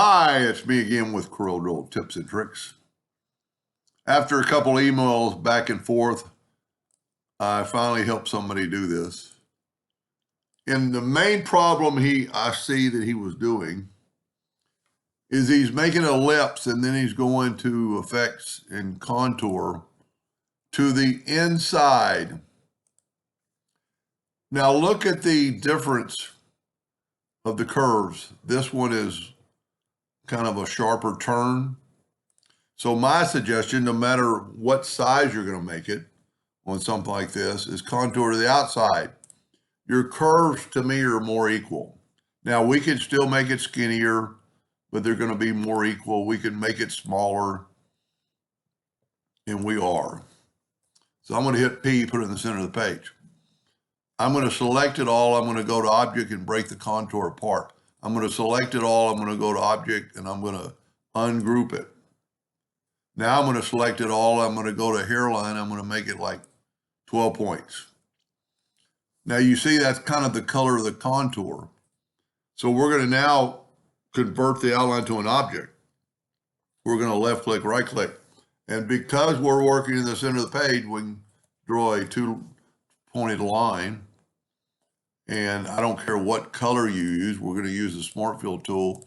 Hi, it's me again with Corel tips and tricks. After a couple emails back and forth, I finally helped somebody do this. And the main problem I see that he was doing is he's making an ellipse and then he's going to effects and contour to the inside. Now look at the difference of the curves. This one is kind of a sharper turn. So my suggestion, no matter what size you're going to make it on something like this, is contour to the outside. Your curves, to me, are more equal. Now, we could still make it skinnier, but they're going to be more equal. We can make it smaller, and we are. So I'm going to hit P, put it in the center of the page. I'm going to select it all. I'm going to go to Object and break the contour apart. I'm going to select it all. I'm going to go to Object, and I'm going to ungroup it. Now I'm going to select it all. I'm going to go to hairline. I'm going to make it like 12 points. Now you see that's kind of the color of the contour. So we're going to now convert the outline to an object. We're going to left click, right click. And because we're working in the center of the page, we can draw a two-pointed line. And I don't care what color you use. We're going to use the Smart Fill tool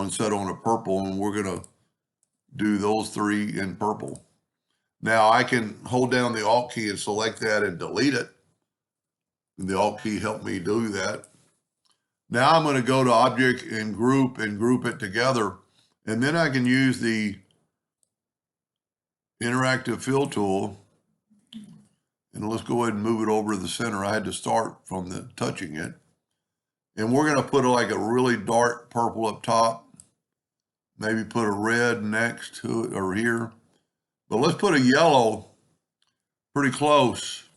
set on a purple, and we're going to do those three in purple. Now I can hold down the Alt key and select that and delete it. And the Alt key helped me do that. Now I'm going to go to Object and group it together. And then I can use the interactive fill tool. And let's go ahead and move it over to the center. I had to start from the touching it. And we're going to put like a really dark purple up top. Maybe put a red next to it or here. But let's put a yellow pretty close.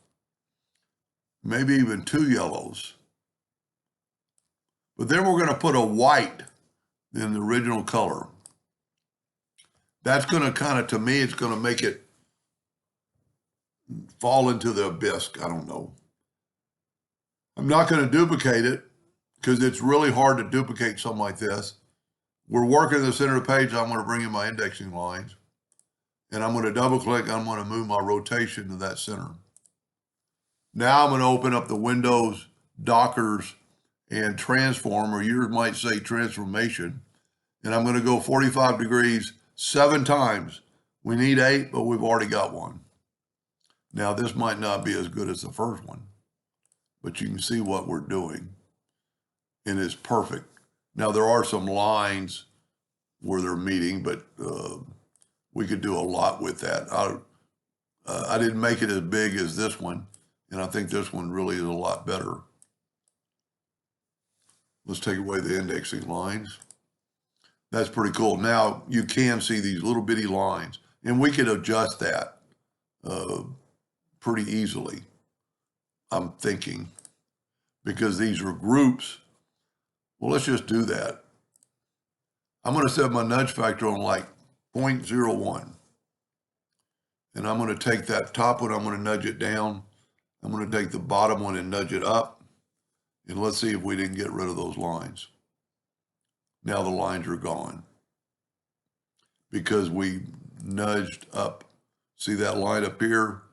Maybe even two yellows. But then we're going to put a white in the original color. That's going to kind of, to me, it's going to make it fall into the abyss. I don't know. I'm not going to duplicate it because it's really hard to duplicate something like this. We're working in the center of the page. I'm going to bring in my indexing lines. And I'm going to double click. I'm going to move my rotation to that center. Now I'm going to open up the Windows, Dockers, and Transform, or yours might say Transformation. And I'm going to go 45 degrees 7 times. We need 8, but we've already got one. Now this might not be as good as the first one, but you can see what we're doing. And it's perfect. Now there are some lines where they're meeting, but we could do a lot with that. I didn't make it as big as this one, and I think this one really is a lot better. Let's take away the indexing lines. That's pretty cool. Now you can see these little bitty lines, and we could adjust that pretty easily, I'm thinking, because these are groups. Well, let's just do that. I'm going to set my nudge factor on like 0.01. And I'm going to take that top one, I'm going to nudge it down. I'm going to take the bottom one and nudge it up. And let's see if we didn't get rid of those lines. Now the lines are gone because we nudged up. See that line up here?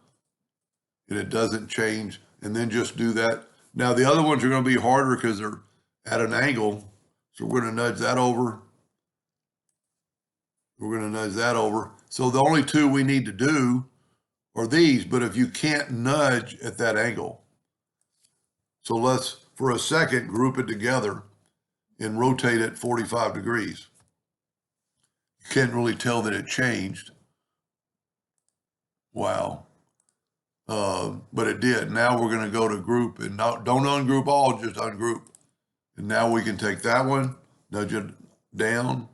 And it doesn't change. And then just do that. Now the other ones are going to be harder because they're at an angle. So we're going to nudge that over. We're going to nudge that over. So the only two we need to do are these, but if you can't nudge at that angle. So let's, for a second, group it together and rotate it 45 degrees. You can't really tell that it changed. Wow. But it did. Now we're going to go to group, and don't ungroup all, just ungroup. And now we can take that one, nudge it down,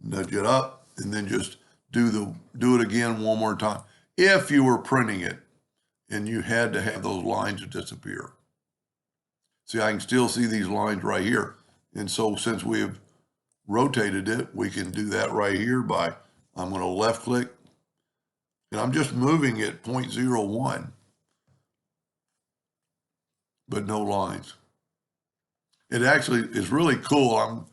nudge it up, and then just do it again one more time. If you were printing it and you had to have those lines disappear. See, I can still see these lines right here. And so since we have rotated it, we can do that right here by, I'm going to left click, and I'm just moving it 0.01, but no lines. It actually is really cool.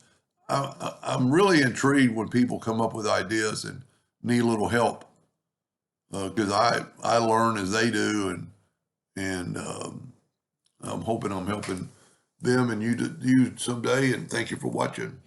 I'm really intrigued when people come up with ideas and need a little help, because I learn as they do, and I'm hoping I'm helping them and you someday. And thank you for watching.